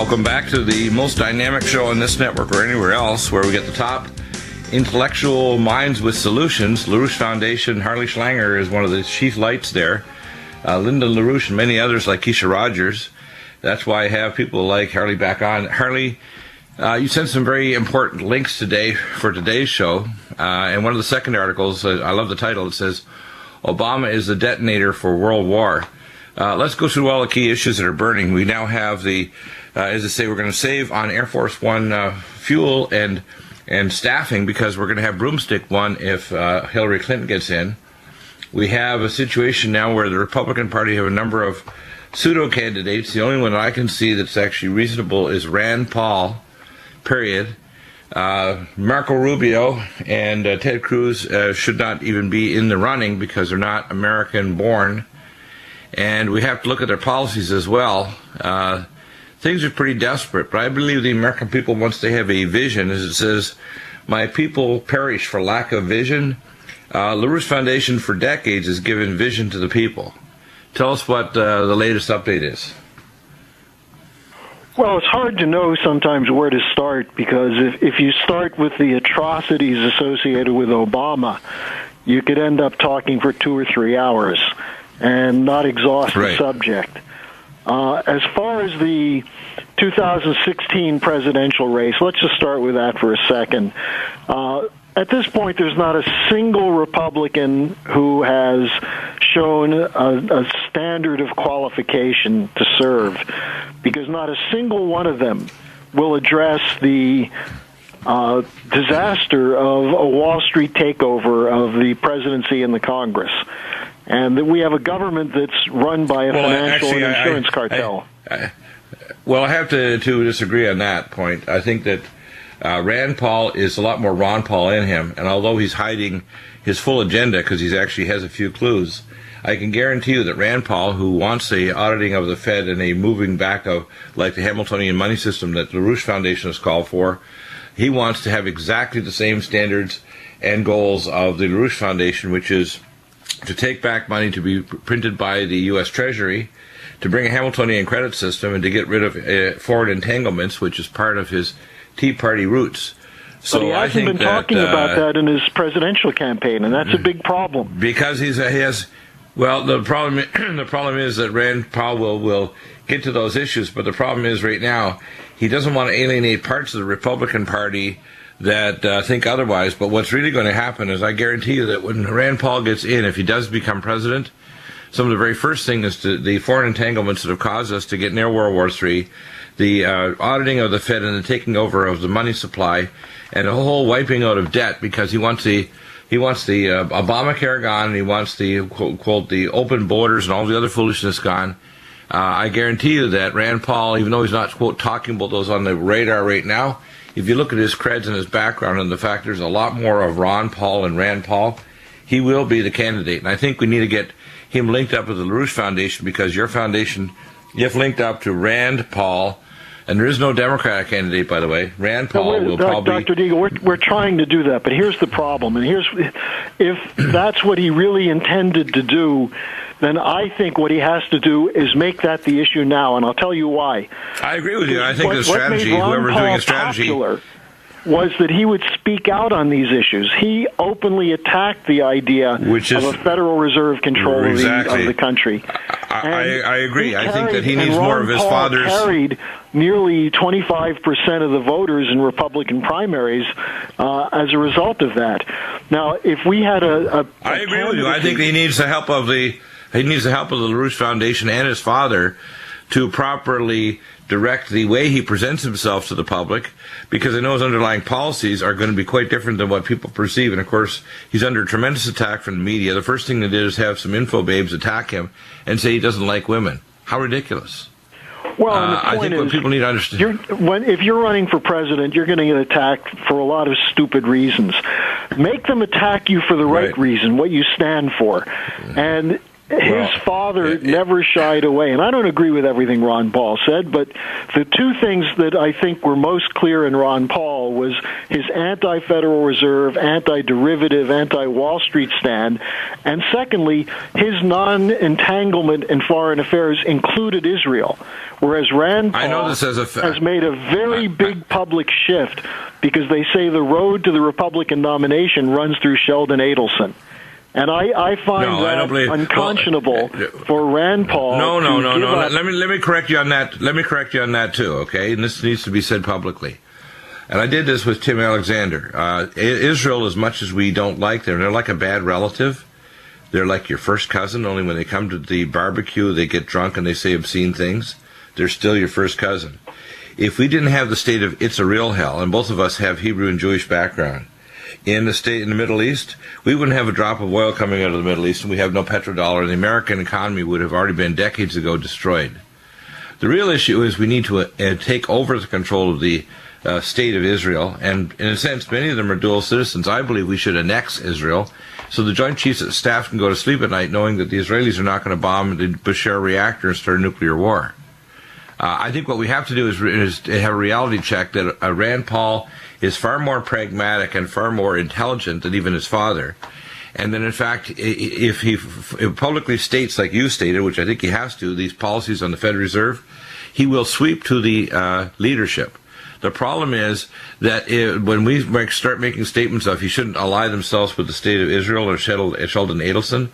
Welcome back to the most dynamic show on this network or anywhere else, where we get the top intellectual minds with solutions. LaRouche Foundation, Harley Schlanger is one of the chief lights there. Linda LaRouche and many others like Keisha Rogers. That's why I have people like Harley back on. Harley, you sent some very important links today for today's show. And one of the second articles, I love the title, it says, Obama is the detonator for World War. Let's go through all the key issues that are burning. We now have the, as I say, we're going to save on Air Force One fuel and staffing because we're going to have Broomstick One if Hillary Clinton gets in. We have a situation now where the Republican Party have a number of pseudo-candidates. The only one I can see that's actually reasonable is Rand Paul, period. Marco Rubio and Ted Cruz should not even be in the running because they're not American-born. And we have to look at their policies as well. Things are pretty desperate, but I believe the American people, once they have a vision, as it says, my people perish for lack of vision. LaRouche Foundation for decades has given vision to the people. Tell us what the latest update is. Well, it's hard to know sometimes where to start because if you start with the atrocities associated with Obama, you could end up talking for 2 or 3 hours and not exhaust the subject. As far as the 2016 presidential race, let's just start with that for a second. At this point, there's not a single Republican who has shown a standard of qualification to serve, because not a single one of them will address the disaster of a Wall Street takeover of the presidency and the Congress. And that we have a government that's run by a financial and insurance cartel. I have to disagree on that point. I think that Rand Paul is a lot more Ron Paul in him, and although he's hiding his full agenda because he actually has a few clues, I can guarantee you that Rand Paul, who wants the auditing of the Fed and a moving back of like the Hamiltonian money system that the LaRouche Foundation has called for, he wants to have exactly the same standards and goals of the LaRouche Foundation, which is to take back money to be printed by the U.S. Treasury, to bring a Hamiltonian credit system, and to get rid of foreign entanglements, which is part of his Tea Party roots. So but he hasn't been talking about that in his presidential campaign, and that's a big problem. Because he has. Well, the problem is that Rand Paul will get to those issues, but the problem is right now he doesn't want to alienate parts of the Republican Party that think otherwise. But what's really going to happen is, I guarantee you that when Rand Paul gets in, if he does become president, some of the very first thing is the foreign entanglements that have caused us to get near World War III, the auditing of the Fed and the taking over of the money supply, and a whole wiping out of debt, because he wants the Obamacare gone, and he wants the quote the open borders and all the other foolishness gone. I guarantee you that Rand Paul, even though he's not quote talking about those on the radar right now, if you look at his creds and his background and the fact there's a lot more of Ron Paul and Rand Paul, he will be the candidate. And I think we need to get him linked up with the LaRouche Foundation, because your foundation, you've linked up to Rand Paul, and there is no Democratic candidate, by the way. Rand Paul will probably... Dr. Deagle, we're trying to do that, but here's the problem. And if that's what he really intended to do, then I think what he has to do is make that the issue now, and I'll tell you why. I agree with you. I think the strategy, whoever's doing a strategy... was that he would speak out on these issues. He openly attacked the idea of a Federal Reserve control of the country. I agree. I think that he needs more of his father's... carried nearly 25% of the voters in Republican primaries as a result of that. Now, if we had I agree with you. I think he needs the help of the LaRouche Foundation and his father to properly direct the way he presents himself to the public, because I know his underlying policies are going to be quite different than what people perceive. And, of course, he's under tremendous attack from the media. The first thing they did is have some info babes attack him and say he doesn't like women. How ridiculous. Well, and the point I think what people need to understand... if you're running for president, you're going to get attacked for a lot of stupid reasons. Make them attack you for the right reason, what you stand for. And his father never shied away. And I don't agree with everything Ron Paul said, but the two things that I think were most clear in Ron Paul was his anti-Federal Reserve, anti-derivative, anti-Wall Street stand, and secondly, his non-entanglement in foreign affairs included Israel, whereas Rand Paul has made a very big public shift because they say the road to the Republican nomination runs through Sheldon Adelson. And I find that unconscionable for Rand Paul. No. Let me correct you on that. Let me correct you on that too, okay? And this needs to be said publicly. And I did this with Tim Alexander. Israel, as much as we don't like them, they're like a bad relative. They're like your first cousin, only when they come to the barbecue, they get drunk and they say obscene things. They're still your first cousin. If we didn't have the state of it's a real hell, and both of us have Hebrew and Jewish background, in the Middle East, we wouldn't have a drop of oil coming out of the Middle East, and we have no petrodollar, and the American economy would have already been decades ago destroyed. The real issue is we need to take over the control of the state of Israel, and in a sense, many of them are dual citizens. I believe we should annex Israel, so the Joint Chiefs of Staff can go to sleep at night knowing that the Israelis are not going to bomb the Bushehr reactor and start a nuclear war. I think what we have to do is have a reality check that Rand Paul is far more pragmatic and far more intelligent than even his father. And then, in fact, if he publicly states, like you stated, which I think he has to, these policies on the Federal Reserve, he will sweep to the leadership. The problem is that when we start making statements of he shouldn't ally themselves with the state of Israel or Sheldon Adelson,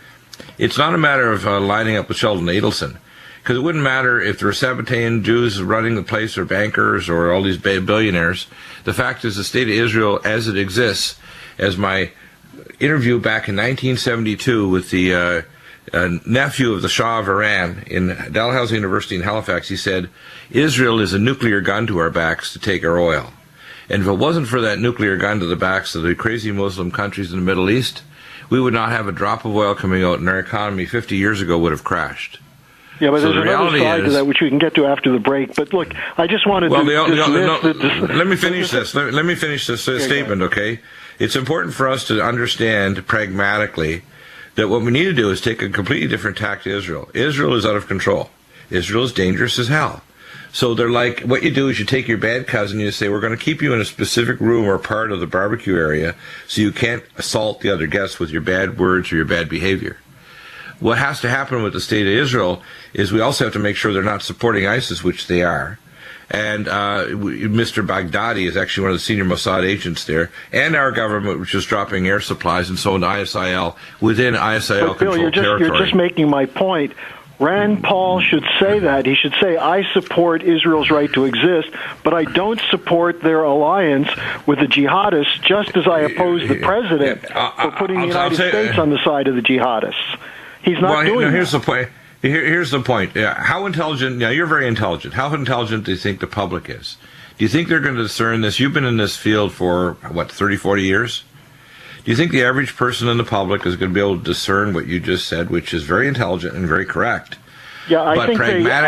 it's not a matter of lining up with Sheldon Adelson. Because it wouldn't matter if there were Sabbatean Jews running the place or bankers or all these billionaires. The fact is the state of Israel as it exists, as my interview back in 1972 with the nephew of the Shah of Iran in Dalhousie University in Halifax, he said, Israel is a nuclear gun to our backs to take our oil. And if it wasn't for that nuclear gun to the backs of the crazy Muslim countries in the Middle East, we would not have a drop of oil coming out, and our economy 50 years ago would have crashed. Yeah, but there's another side to that which we can get to after the break. But look, I just wanted to let me finish this. Let me finish this statement, okay? It's important for us to understand pragmatically that what we need to do is take a completely different tack to Israel. Israel is out of control. Israel is dangerous as hell. So they're like, what you do is you take your bad cousin, you say, we're going to keep you in a specific room or part of the barbecue area so you can't assault the other guests with your bad words or your bad behavior. What has to happen with the state of Israel is we also have to make sure they're not supporting ISIS, which they are. And Mr. Baghdadi is actually one of the senior Mossad agents there, and our government, which is dropping air supplies and so on to ISIL within ISIL controlled territory. You're just making my point. Rand Paul should say that. He should say, I support Israel's right to exist, but I don't support their alliance with the jihadists, just as I oppose the president for putting the United States on the side of the jihadists. He's not doing that. Here's the point. Here's the point. How intelligent, now you're very intelligent. How intelligent do you think the public is? Do you think they're going to discern this? You've been in this field for, 30, 40 years? Do you think the average person in the public is going to be able to discern what you just said, which is very intelligent and very correct? Yeah, I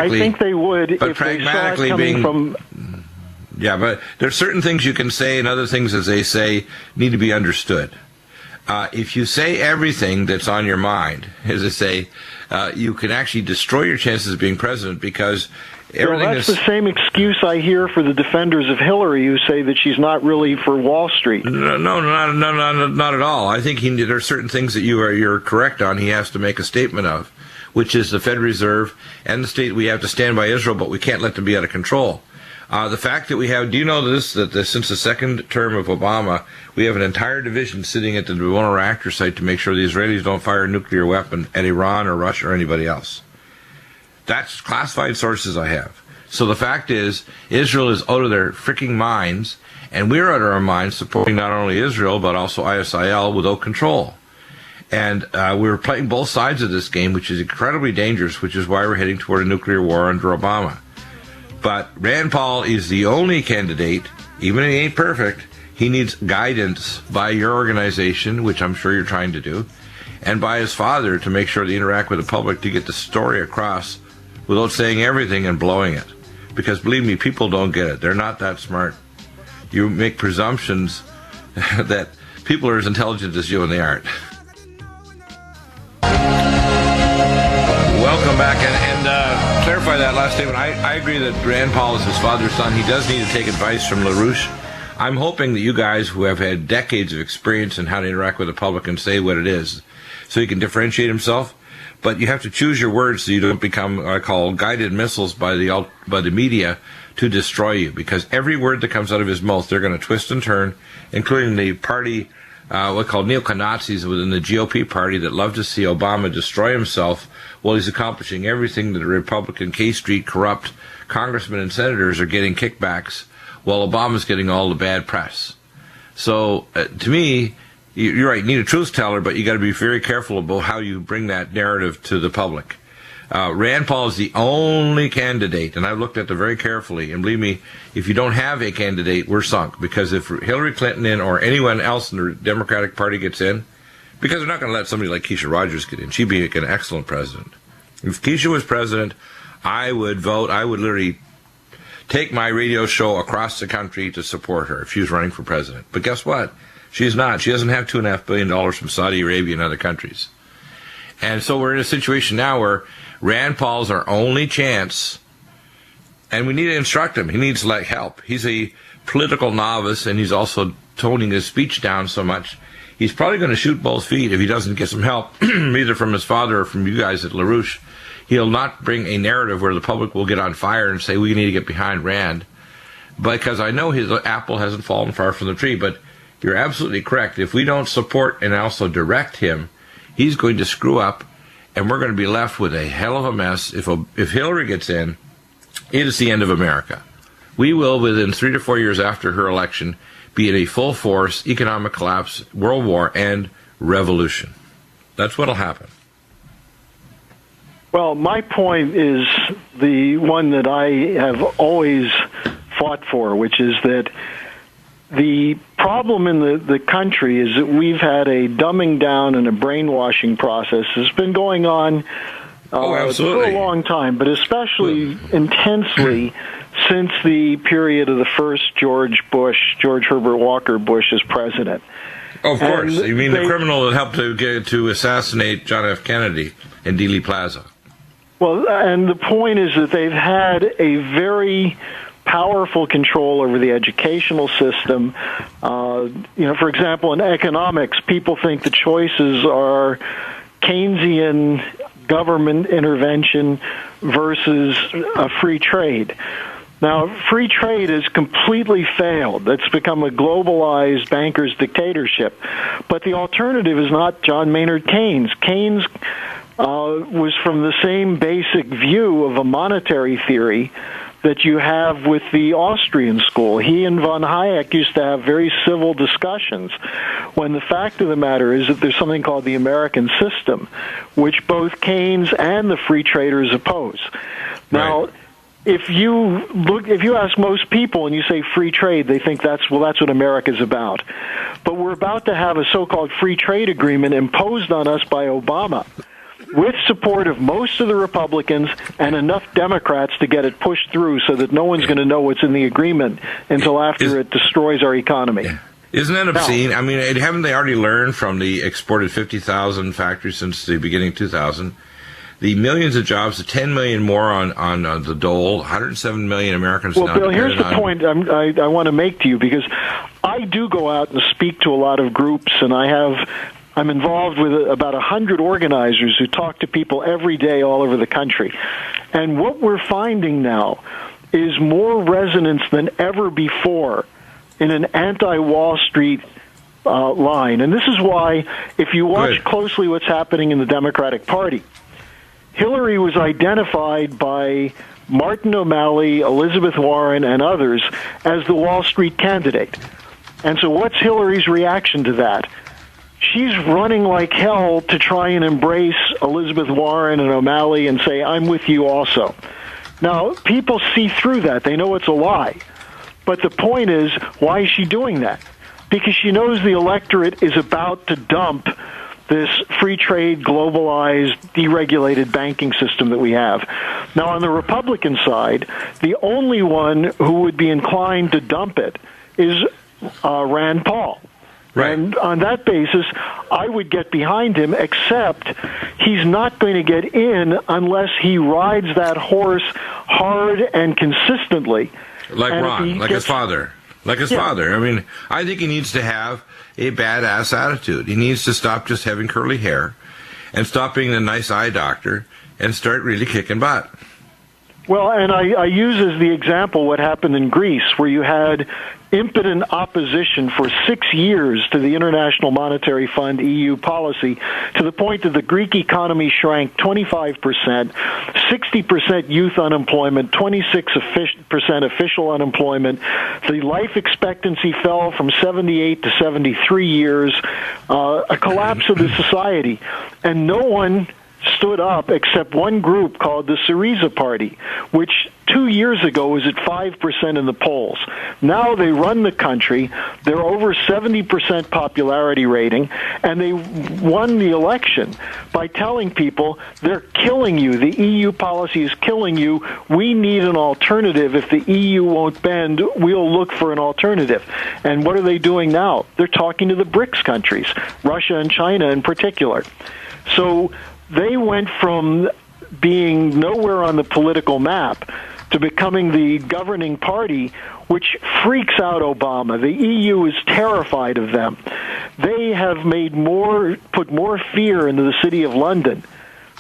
think they would but if they saw it coming from... Yeah, but there's certain things you can say and other things, as they say, need to be understood. If you say everything that's on your mind, as I say, you can actually destroy your chances of being president because everything that's the same excuse I hear for the defenders of Hillary who say that she's not really for Wall Street. No, not at all. I think there are certain things that you're correct on. He has to make a statement of, which is the Federal Reserve and the state. We have to stand by Israel, but we can't let them be out of control. The fact that we have, do you know this, that since the second term of Obama, we have an entire division sitting at the Detonator reactor site to make sure the Israelis don't fire a nuclear weapon at Iran or Russia or anybody else? That's classified sources I have. So the fact is, Israel is out of their freaking minds, and we're out of our minds supporting not only Israel, but also ISIL without control. And we're playing both sides of this game, which is incredibly dangerous, which is why we're heading toward a nuclear war under Obama. But Rand Paul is the only candidate, even if he ain't perfect, he needs guidance by your organization, which I'm sure you're trying to do, and by his father to make sure they interact with the public to get the story across without saying everything and blowing it. Because believe me, people don't get it. They're not that smart. You make presumptions that people are as intelligent as you, and they aren't. that last statement. I agree that Rand Paul is his father's son. He does need to take advice from LaRouche. I'm hoping that you guys who have had decades of experience in how to interact with the public can say what it is so he can differentiate himself. But you have to choose your words so you don't become what I call guided missiles by the media to destroy you, because every word that comes out of his mouth, they're going to twist and turn, including the party, what called neo-Nazis within the GOP party that love to see Obama destroy himself while he's accomplishing everything that the Republican K Street corrupt congressmen and senators are getting kickbacks while Obama's getting all the bad press. So, to me, you're right, you need a truth teller, but you got to be very careful about how you bring that narrative to the public. Rand Paul is the only candidate, and I've looked at it very carefully, and believe me, if you don't have a candidate, we're sunk, because if Hillary Clinton in or anyone else in the Democratic Party gets in, because they're not going to let somebody like Keisha Rogers get in. She'd be an excellent president. If Keisha was president, I would vote. I would literally take my radio show across the country to support her if she was running for president. But guess what? She's not. She doesn't have $2.5 billion from Saudi Arabia and other countries. And so we're in a situation now where Rand Paul's our only chance, and we need to instruct him. He needs like help. He's a political novice, and he's also toning his speech down so much. He's probably going to shoot both feet if he doesn't get some help, either from his father or from you guys at LaRouche. He'll not bring a narrative where the public will get on fire and say, we need to get behind Rand. Because I know his apple hasn't fallen far from the tree, but you're absolutely correct. If we don't support and also direct him, he's going to screw up, and we're going to be left with a hell of a mess. If Hillary gets in, it is the end of America. We will, within 3 to 4 years after her election, be in a full force economic collapse, world war, and revolution. That's what'll happen. Well, my point is the one that I have always fought for, which is that the problem in the country is that we've had a dumbing down and a brainwashing process that's been going on for a long time, but especially intensely since the period of the first George Herbert Walker Bush as president. Of course. You mean the criminal that helped to assassinate John F. Kennedy in Dealey Plaza. Well, and the point is that they've had a very powerful control over the educational system. For example, in economics, people think the choices are Keynesian government intervention versus free trade. Now, free trade has completely failed. It's become a globalized banker's dictatorship. But the alternative is not John Maynard Keynes. Keynes was from the same basic view of a monetary theory that you have with the Austrian school. He and von Hayek used to have very civil discussions, when the fact of the matter is that there's something called the American system, which both Keynes and the free traders oppose. Now, right. If you ask most people and you say free trade, they think that's what America's about. But we're about to have a so-called free trade agreement imposed on us by Obama, with support of most of the Republicans and enough Democrats to get it pushed through so that no one's going to know what's in the agreement until after it destroys our economy. Yeah. Isn't that obscene? I mean, haven't they already learned from the exported 50,000 factories since the beginning of 2000? The millions of jobs, the 10 million more on the dole, 107 million Americans. Well, Bill, here's the point I want to make to you, because I do go out and speak to a lot of groups, and I'm involved with about 100 organizers who talk to people every day all over the country. And what we're finding now is more resonance than ever before in an anti-Wall Street line. And this is why, if you watch closely what's happening in the Democratic Party, Hillary was identified by Martin O'Malley, Elizabeth Warren, and others as the Wall Street candidate. And so what's Hillary's reaction to that? She's running like hell to try and embrace Elizabeth Warren and O'Malley and say, I'm with you also. Now, people see through that. They know it's a lie. But the point is, why is she doing that? Because she knows the electorate is about to dump this free trade, globalized, deregulated banking system that we have. Now, on the Republican side, the only one who would be inclined to dump it is Rand Paul. Right. And on that basis, I would get behind him, except he's not going to get in unless he rides that horse hard and consistently. Like and Ron, like his father. Like his father. I mean, I think he needs to have a badass attitude. He needs to stop just having curly hair and stop being a nice eye doctor and start really kicking butt. Well, and I use as the example what happened in Greece, where you had impotent opposition for 6 years to the International Monetary Fund EU policy, to the point that the Greek economy shrank 25%, 60% youth unemployment, 26% official unemployment. The life expectancy fell from 78 to 73 years, a collapse of the society. And no one stood up except one group called the Syriza Party, which 2 years ago was at 5% in the polls. Now they run the country. They're over 70% popularity rating, and they won the election by telling people they're killing you. The EU policy is killing you. We need an alternative. If the EU won't bend, we'll look for an alternative. And what are they doing now? They're talking to the BRICS countries, Russia and China in particular. So they went from being nowhere on the political map to becoming the governing party, which freaks out Obama. The EU is terrified of them. They have put more fear into the city of London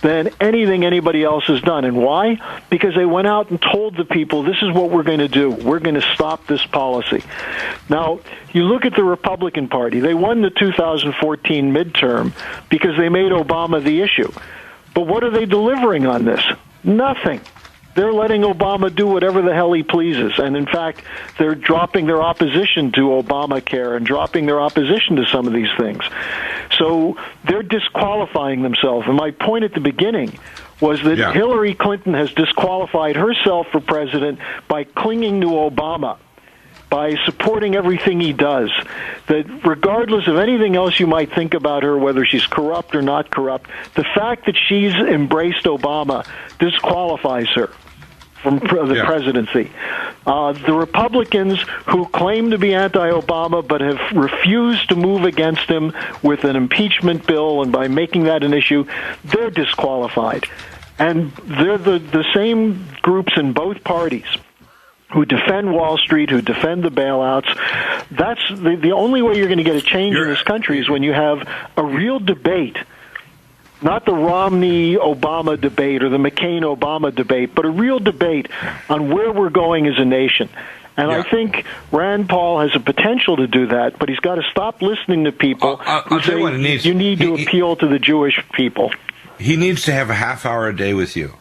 than anything anybody else has done. And why? Because they went out and told the people, this is what we're going to do. We're going to stop this policy. Now, you look at the Republican Party. They won the 2014 midterm because they made Obama the issue. But what are they delivering on this? Nothing. They're letting Obama do whatever the hell he pleases. And in fact, they're dropping their opposition to Obamacare and dropping their opposition to some of these things. So they're disqualifying themselves. And my point at the beginning was that Hillary Clinton has disqualified herself for president by clinging to Obama, by supporting everything he does, that regardless of anything else you might think about her, whether she's corrupt or not corrupt, the fact that she's embraced Obama disqualifies her from the presidency. The Republicans who claim to be anti-Obama but have refused to move against him with an impeachment bill and by making that an issue, they're disqualified. And they're the same groups in both parties who defend Wall Street, who defend the bailouts. That's the only way you're going to get a change in this country is when you have a real debate, not the Romney-Obama debate or the McCain-Obama debate, but a real debate on where we're going as a nation. And I think Rand Paul has a potential to do that, but he's got to stop listening to people who say you need to appeal to the Jewish people. He needs to have a half hour a day with you.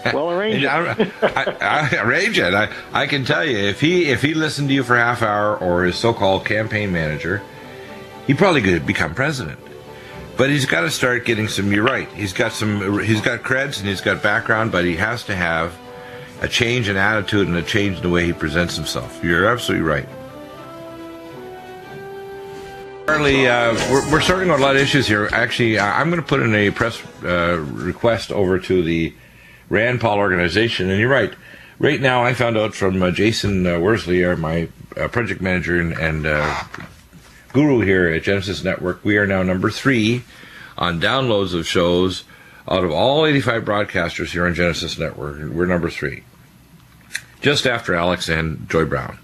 Well, arrange it. I arrange it. I can tell you, if he listened to you for a half hour or his so-called campaign manager, he probably could become president. But he's got to start getting some. You're right. He's got creds and he's got background, but he has to have a change in attitude and a change in the way he presents himself. You're absolutely right. Charlie, we're starting on a lot of issues here. Actually, I'm going to put in a press request over to the Rand Paul organization, and you're right. Right now, I found out from Jason Worsley, my project manager and guru here at Genesis Network, we are now number 3 on downloads of shows out of all 85 broadcasters here on Genesis Network. We're number 3, just after Alex and Joy Brown.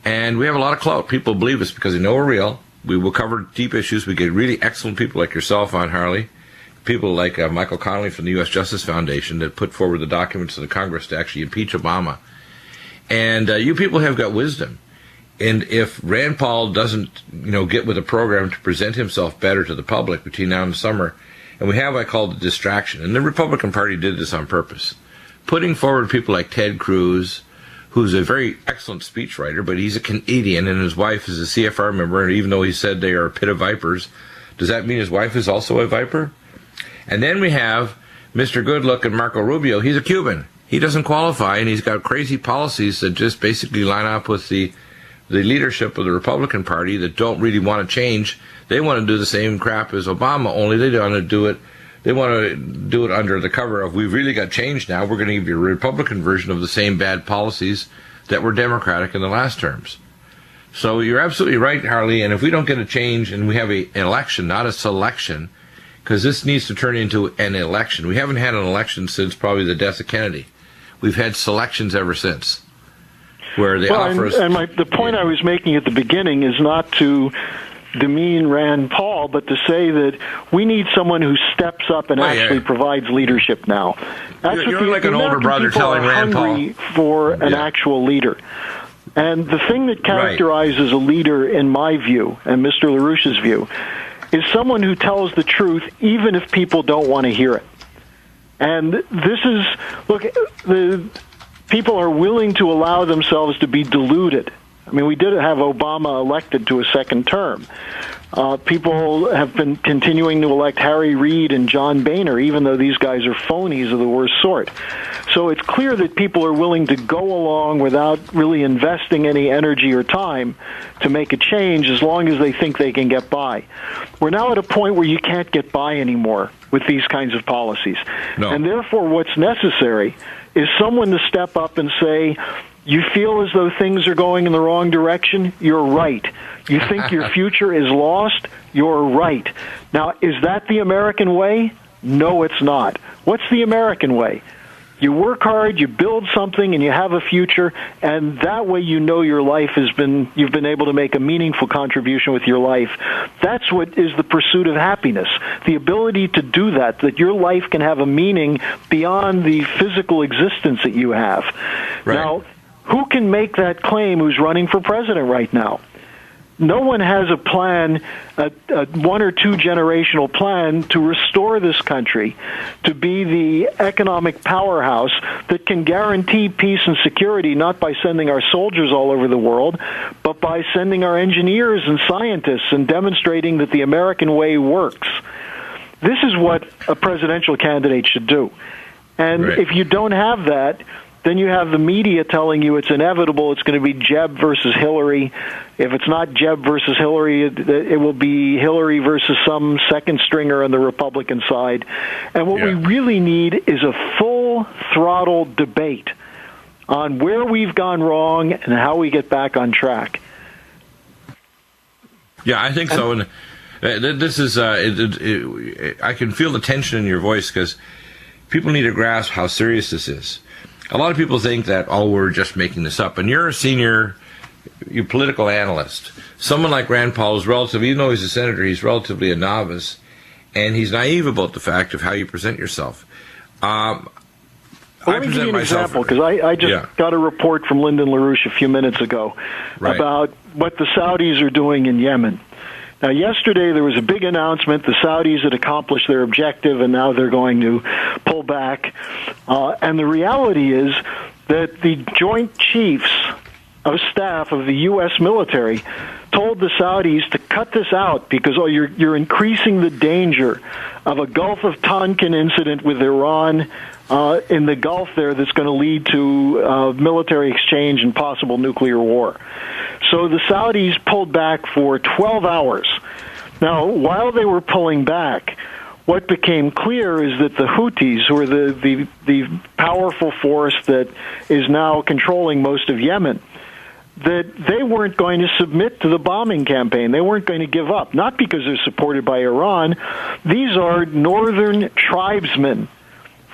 And we have a lot of clout. People believe us because they know we're real. We will cover deep issues. We get really excellent people like yourself on, Harley. People like Michael Connolly from the U.S. Justice Foundation that put forward the documents to the Congress to actually impeach Obama. And you people have got wisdom. And if Rand Paul doesn't, get with a program to present himself better to the public between now and the summer, and we have, I call it, distraction. And the Republican Party did this on purpose. Putting forward people like Ted Cruz, who's a very excellent speechwriter, but he's a Canadian, and his wife is a CFR member, and even though he said they are a pit of vipers, does that mean his wife is also a viper? And then we have Mr. Good-looking Marco Rubio. He's a Cuban. He doesn't qualify, and he's got crazy policies that just basically line up with the leadership of the Republican Party that don't really want to change. They want to do the same crap as Obama, only they want to do it. They want to do it under the cover of, we've really got change now. We're going to give you a Republican version of the same bad policies that were Democratic in the last terms. So you're absolutely right, Harley. And if we don't get a change and we have an election, not a selection, because this needs to turn into an election. We haven't had an election since probably the death of Kennedy. We've had selections ever since, where they offer us. And the point I was making at the beginning is not to demean Rand Paul, but to say that we need someone who steps up and actually provides leadership now. That's you're like an older brother telling Rand Paul for an actual leader. And the thing that characterizes a leader, in my view, and Mr. LaRouche's view, is someone who tells the truth even if people don't want to hear it. And this is, look, the people are willing to allow themselves to be deluded. I mean, we did have Obama elected to a second term. People have been continuing to elect Harry Reid and John Boehner, even though these guys are phonies of the worst sort. So it's clear that people are willing to go along without really investing any energy or time to make a change as long as they think they can get by. We're now at a point where you can't get by anymore with these kinds of policies. No. And therefore what's necessary is someone to step up and say, you feel as though things are going in the wrong direction? You're right. You think your future is lost? You're right. Now, is that the American way? No, it's not. What's the American way? You work hard, you build something, and you have a future, and that way you know your life you've been able to make a meaningful contribution with your life. That's what is the pursuit of happiness. The ability to do that your life can have a meaning beyond the physical existence that you have. Right. Now, who can make that claim who's running for president right now? No one has a plan, a 1 or 2 generational plan to restore this country to be the economic powerhouse that can guarantee peace and security, not by sending our soldiers all over the world, but by sending our engineers and scientists and demonstrating that the American way works. This is what a presidential candidate should do. And if you don't have that, then you have the media telling you it's inevitable, it's going to be Jeb versus Hillary. If it's not Jeb versus Hillary, it will be Hillary versus some second stringer on the Republican side. And what we really need is a full-throttle debate on where we've gone wrong and how we get back on track. Yeah, I think so. And this is, I can feel the tension in your voice because people need to grasp how serious this is. A lot of people think that, we're just making this up. And you're a political analyst. Someone like Rand Paul is relatively, even though he's a senator, he's relatively a novice. And he's naive about the fact of how you present yourself. Let me give you an example, because I just got a report from Lyndon LaRouche a few minutes ago about what the Saudis are doing in Yemen. Now, yesterday there was a big announcement. The Saudis had accomplished their objective, and now they're going to pull back. And the reality is that the Joint Chiefs of Staff of the U.S. military told the Saudis to cut this out because you're increasing the danger of a Gulf of Tonkin incident with Iran in the Gulf there that's going to lead to military exchange and possible nuclear war. So the Saudis pulled back for 12 hours. Now, while they were pulling back, what became clear is that the Houthis, who are the powerful force that is now controlling most of Yemen, that they weren't going to submit to the bombing campaign. They weren't going to give up, not because they're supported by Iran. These are northern tribesmen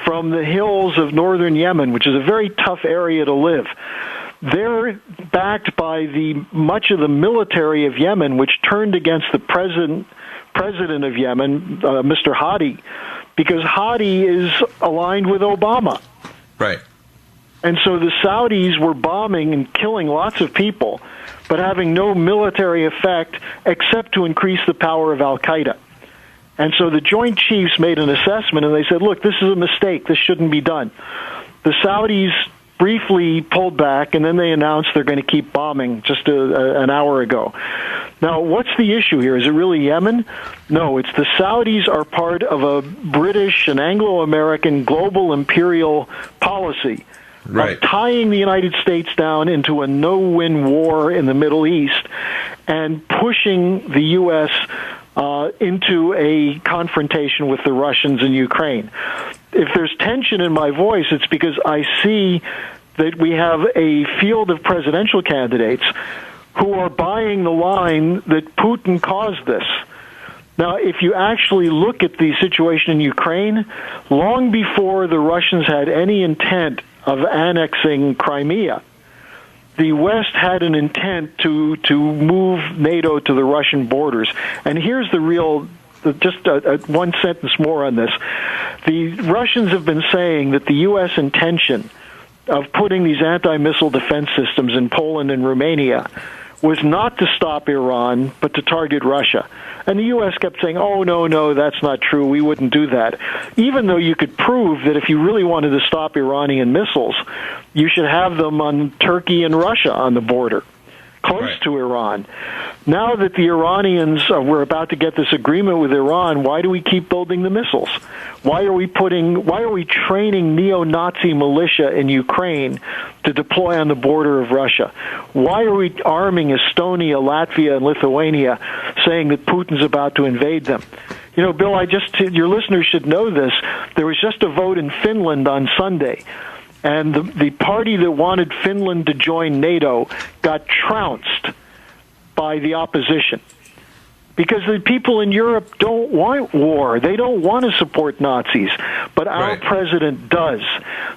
from the hills of northern Yemen, which is a very tough area to live. They're backed by much of the military of Yemen, which turned against the president of Yemen, Mr. Hadi, because Hadi is aligned with Obama. Right. And so the Saudis were bombing and killing lots of people, but having no military effect except to increase the power of al-Qaeda. And so the Joint Chiefs made an assessment, and they said, look, this is a mistake. This shouldn't be done. The Saudis briefly pulled back, and then they announced they're going to keep bombing just an hour ago. Now, what's the issue here? Is it really Yemen? No, it's the Saudis are part of a British and Anglo-American global imperial policy of tying the United States down into a no-win war in the Middle East and pushing the U.S. Into a confrontation with the Russians in Ukraine. If there's tension in my voice, it's because I see that we have a field of presidential candidates who are buying the line that Putin caused this. Now, if you actually look at the situation in Ukraine, long before the Russians had any intent of annexing Crimea, the West had an intent to move NATO to the Russian borders. And here's the real, just one sentence more on this. The Russians have been saying that the U.S. intention of putting these anti-missile defense systems in Poland and Romania was not to stop Iran, but to target Russia. And the U.S. kept saying, oh, no, that's not true. We wouldn't do that. Even though you could prove that if you really wanted to stop Iranian missiles, you should have them on Turkey and Russia on the border, close to Iran. Now that the Iranians were about to get this agreement with Iran, why do we keep building the missiles? Why are we training neo-Nazi militia in Ukraine to deploy on the border of Russia? Why are we arming Estonia, Latvia, and Lithuania, saying that Putin's about to invade them? You know, Bill, your listeners should know this. There was just a vote in Finland on Sunday, and the party that wanted Finland to join NATO got trounced by the opposition. Because the people in Europe don't want war. They don't want to support Nazis. But our president does.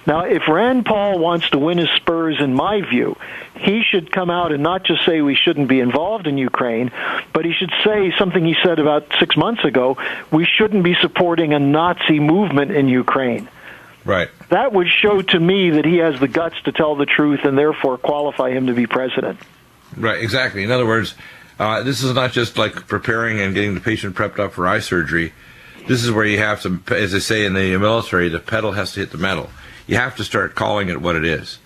Now, if Rand Paul wants to win his spurs, in my view, he should come out and not just say we shouldn't be involved in Ukraine, but he should say something he said about 6 months ago, we shouldn't be supporting a Nazi movement in Ukraine. Right. That would show to me that he has the guts to tell the truth and therefore qualify him to be president. Right, exactly. In other words, this is not just like preparing and getting the patient prepped up for eye surgery. This is where you have to, as they say in the military, the pedal has to hit the metal. You have to start calling it what it is.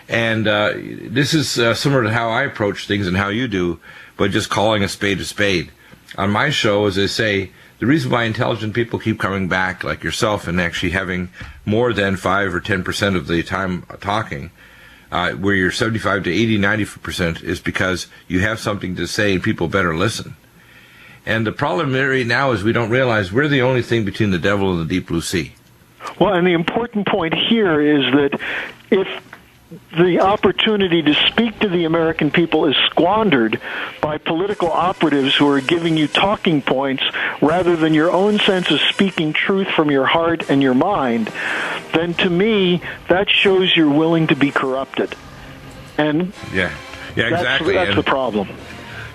And this is similar to how I approach things and how you do, but just calling a spade. On my show, as I say, the reason why intelligent people keep coming back, like yourself, and actually having more than 5 or 10% of the time talking, where you're 75 to 80, 90%, is because you have something to say and people better listen. And the problem right now is we don't realize we're the only thing between the devil and the deep blue sea. Well, and the important point here is that if the opportunity to speak to the American people is squandered by political operatives who are giving you talking points rather than your own sense of speaking truth from your heart and your mind, then to me, that shows you're willing to be corrupted. And yeah, exactly. That's the problem.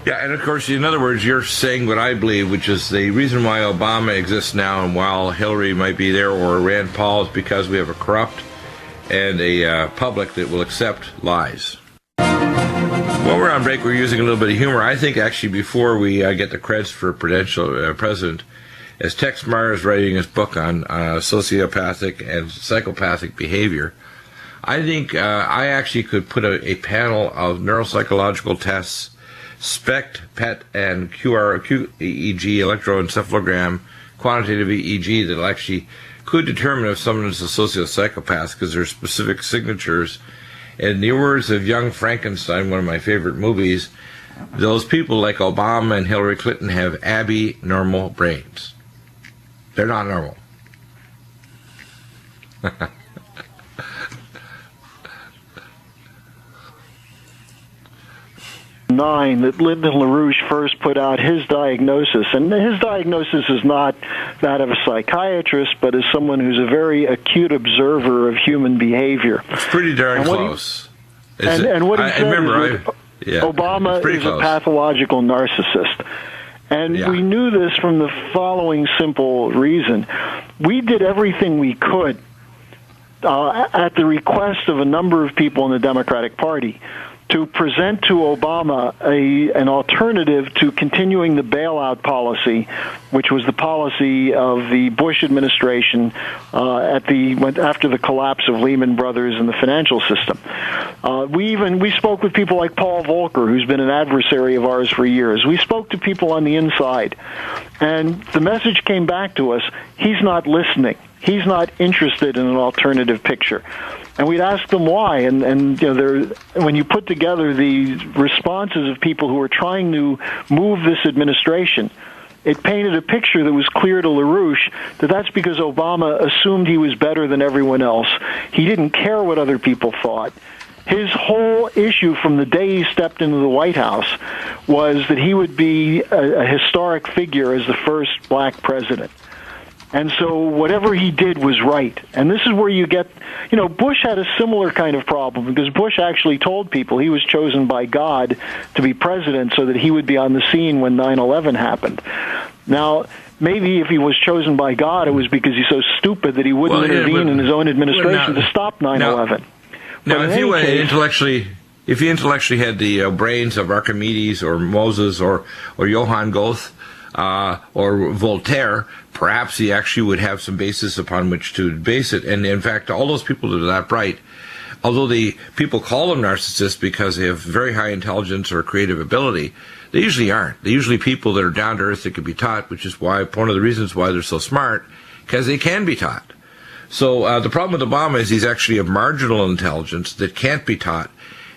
Yeah, and of course, in other words, you're saying what I believe, which is the reason why Obama exists now and while Hillary might be there or Rand Paul is because we have a corrupt and a public that will accept lies. While we're on break, we're using a little bit of humor. I think actually before we get the creds for president, as Tex Meyer is writing his book on sociopathic and psychopathic behavior, I think I actually could put a panel of neuropsychological tests, SPECT, PET, and QEEG, electroencephalogram, quantitative EEG, that actually could determine if someone is a sociopsychopath because there are specific signatures. In the words of Young Frankenstein, one of my favorite movies, those people like Obama and Hillary Clinton have abnormal brains. They're not normal. 9 that Lyndon LaRouche first put out his diagnosis. And his diagnosis is not that of a psychiatrist, but as someone who's a very acute observer of human behavior. It's pretty darn close. And what he said is Obama is a pathological narcissist. And we knew this from the following simple reason. We did everything we could at the request of a number of people in the Democratic Party to present to Obama an alternative to continuing the bailout policy, which was the policy of the Bush administration after the collapse of Lehman Brothers and the financial system. We spoke with people like Paul Volcker, who's been an adversary of ours for years. We spoke to people on the inside, and the message came back to us, he's not listening. He's not interested in an alternative picture. And we'd ask them why. And when you put together the responses of people who are trying to move this administration it painted a picture that was clear to LaRouche that that's because Obama assumed he was better than everyone else. He didn't care what other people thought. His whole issue from the day he stepped into the White House was that he would be a historic figure as the first black president. And so whatever he did was right. And this is where you get, Bush had a similar kind of problem because Bush actually told people he was chosen by God to be president so that he would be on the scene when 9/11 happened. Now, maybe if he was chosen by God, it was because he's so stupid that he wouldn't intervene in his own administration to stop 9/11. Now, if he intellectually had the brains of Archimedes or Moses or Johann Goethe or Voltaire, perhaps he actually would have some basis upon which to base it. And in fact, all those people that are that bright, although the people call them narcissists because they have very high intelligence or creative ability, they usually aren't. They're usually people that are down to earth that can be taught, which is why one of the reasons why they're so smart, because they can be taught. So the problem with Obama is he's actually of marginal intelligence that can't be taught,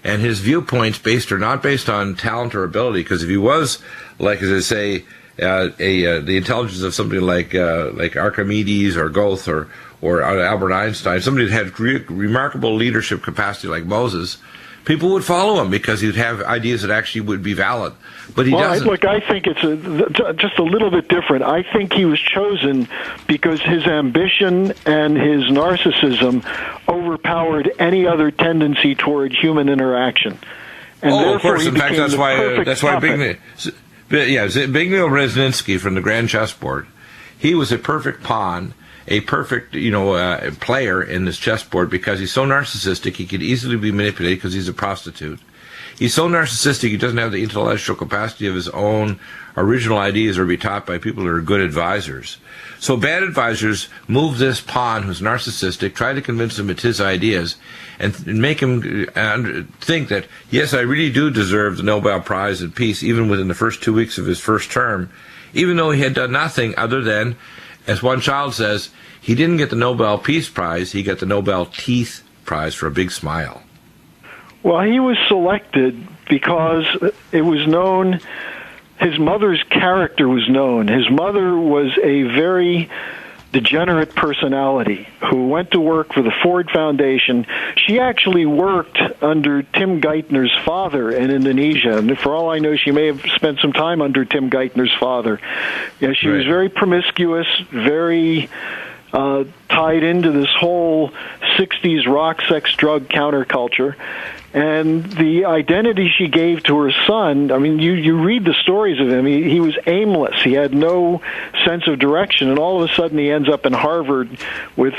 and his viewpoints based or not based on talent or ability. Because if he was, like as I say, the intelligence of somebody like Archimedes or Goethe or Albert Einstein, somebody that had remarkable leadership capacity like Moses, people would follow him because he'd have ideas that actually would be valid. But he doesn't. Look, I think it's just a little bit different. I think he was chosen because his ambition and his narcissism overpowered any other tendency toward human interaction. And of course. In fact, that's why Zbigniew Brzezinski from the Grand Chessboard, he was a perfect pawn, a perfect player in this chessboard because he's so narcissistic he could easily be manipulated because he's a prostitute. He's so narcissistic he doesn't have the intellectual capacity of his own original ideas or be taught by people who are good advisors. So bad advisors move this pawn who's narcissistic, try to convince him it's his ideas, and make him think that, yes, I really do deserve the Nobel Prize in Peace, even within the first 2 weeks of his first term, even though he had done nothing other than, as one child says, he didn't get the Nobel Peace Prize, he got the Nobel Teeth Prize for a big smile. Well, he was selected because it was known, his mother's character was known. His mother was a very degenerate personality who went to work for the Ford Foundation. She actually worked under Tim Geithner's father in Indonesia, and for all I know, she may have spent some time under Tim Geithner's father. She was very promiscuous, very tied into this whole 60s rock, sex, drug counterculture. And the identity she gave to her son, I mean, you read the stories of him, he was aimless. He had no sense of direction, and all of a sudden he ends up in Harvard with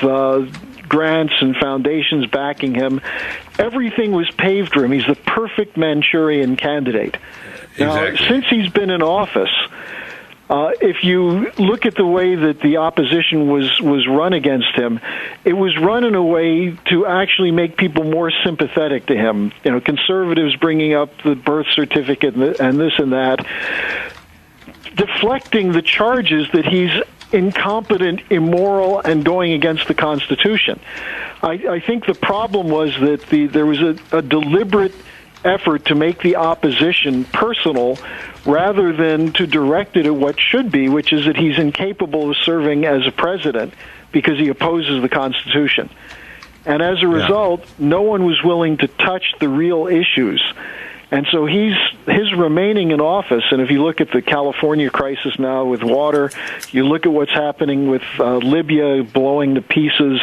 grants and foundations backing him. Everything was paved for him. He's the perfect Manchurian candidate. Now, since he's been in office, if you look at the way that the opposition was run against him, it was run in a way to actually make people more sympathetic to him. Conservatives bringing up the birth certificate and this and that, deflecting the charges that he's incompetent, immoral, and going against the Constitution. I think the problem was that there was a deliberate effort to make the opposition personal rather than to direct it at what should be, which is that he's incapable of serving as a president because he opposes the Constitution. And as a result, no one was willing to touch the real issues. And so his remaining in office, and if you look at the California crisis now with water, you look at what's happening with Libya blowing to pieces,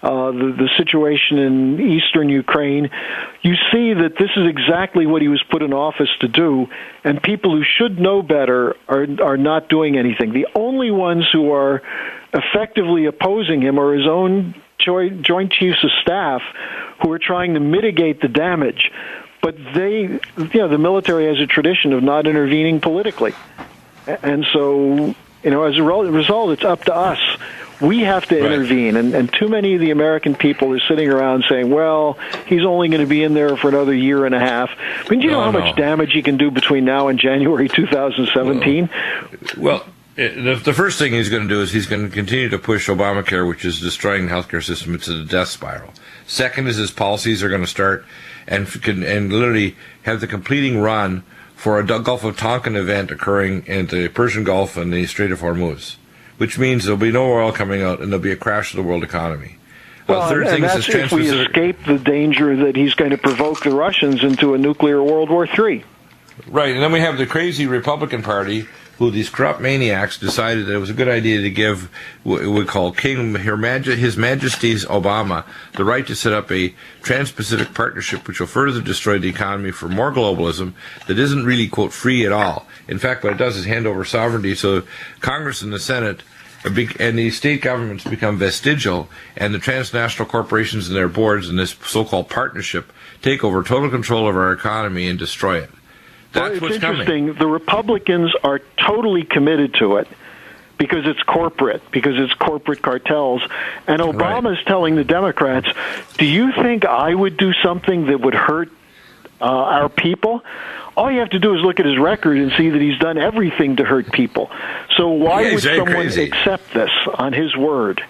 the situation in eastern Ukraine, you see that this is exactly what he was put in office to do, and people who should know better are not doing anything. The only ones who are effectively opposing him are his own Joint Chiefs of Staff, who are trying to mitigate the damage. But the military has a tradition of not intervening politically. And so, as a result, it's up to us. We have to intervene. And too many of the American people are sitting around saying, well, he's only going to be in there for another year and a half. I mean, do you know how much damage he can do between now and January 2017? Well, the first thing he's going to do is he's going to continue to push Obamacare, which is destroying the healthcare system, into the death spiral. Second is his policies are going to start and literally have the completing run for a Gulf of Tonkin event occurring in the Persian Gulf and the Strait of Hormuz, which means there'll be no oil coming out and there'll be a crash of the world economy. Well, and that's if we escape the danger that he's going to provoke the Russians into a nuclear World War III. Right, and then we have the crazy Republican Party, who these corrupt maniacs decided that it was a good idea to give what we call His Majesty's Obama the right to set up a Trans-Pacific Partnership which will further destroy the economy for more globalism that isn't really, quote, free at all. In fact, what it does is hand over sovereignty so Congress and the Senate and the state governments become vestigial, and the transnational corporations and their boards in this so-called partnership take over total control of our economy and destroy it. That's what's coming. It's interesting. The Republicans are totally committed to it because it's corporate cartels. And Obama's telling the Democrats, do you think I would do something that would hurt our people? All you have to do is look at his record and see that he's done everything to hurt people. So why would someone accept this on his word?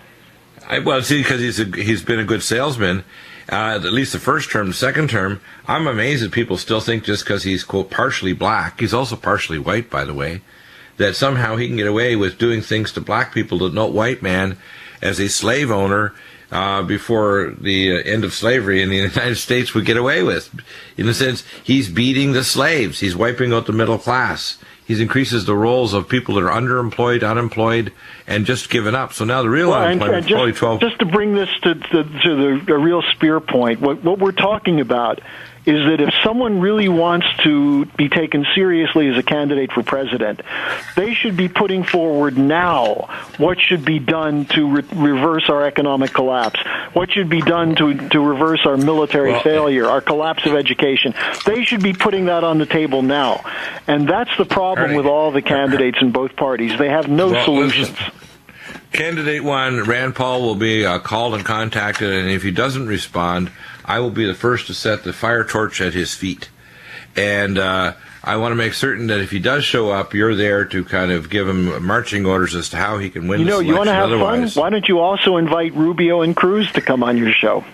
Well, see, because he's been a good salesman, at least the first term. The second term, I'm amazed that people still think just because he's, quote, partially black, he's also partially white, by the way, that somehow he can get away with doing things to black people that no white man, as a slave owner, before the end of slavery in the United States would get away with. In a sense, he's beating the slaves. He's wiping out the middle class. He increases the roles of people that are underemployed, unemployed, and just given up. So now the real unemployment is probably 12. Just to bring this to the real spear point, what we're talking about is that if someone really wants to be taken seriously as a candidate for president, they should be putting forward now what should be done to reverse our economic collapse, what should be done to reverse our military failure, our collapse of education. They should be putting that on the table now. And that's the problem with all the candidates in both parties. They have no solutions. Candidate one, Rand Paul, will be called and contacted, and if he doesn't respond, I will be the first to set the fire torch at his feet. And I want to make certain that if he does show up, you're there to kind of give him marching orders as to how he can win the selection. You want to have fun? Why don't you also invite Rubio and Cruz to come on your show?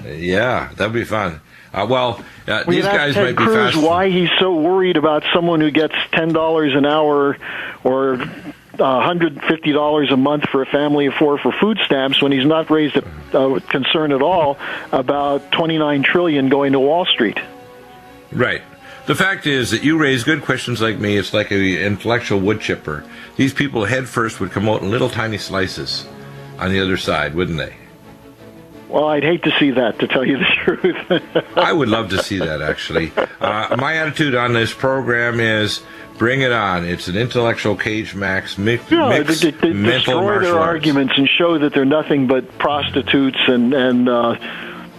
Yeah, that'd be fun. These guys Ted might be Cruz fast. Why he's so worried about someone who gets $10 an hour or $150 a month for a family of four for food stamps when he's not raised a concern at all about $29 trillion going to Wall Street. Right. The fact is that you raise good questions like me. It's like an intellectual wood chipper. These people head first would come out in little tiny slices on the other side, wouldn't they? Well, I'd hate to see that, to tell you the truth. I would love to see that, actually. My attitude on this program is bring it on. It's an intellectual cage mix mental destroy their arguments and show that they're nothing but prostitutes and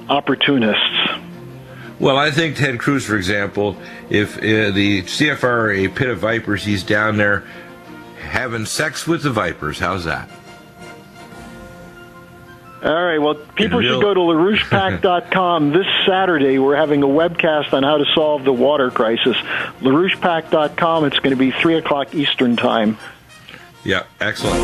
opportunists. Well, I think Ted Cruz, for example, if the CFR are a pit of vipers, he's down there having sex with the vipers. How's that? All right, well, people should go to LaRouchePAC.com. This Saturday, we're having a webcast on how to solve the water crisis. LaRouchePAC.com, it's going to be 3 o'clock Eastern Time. Yeah, excellent.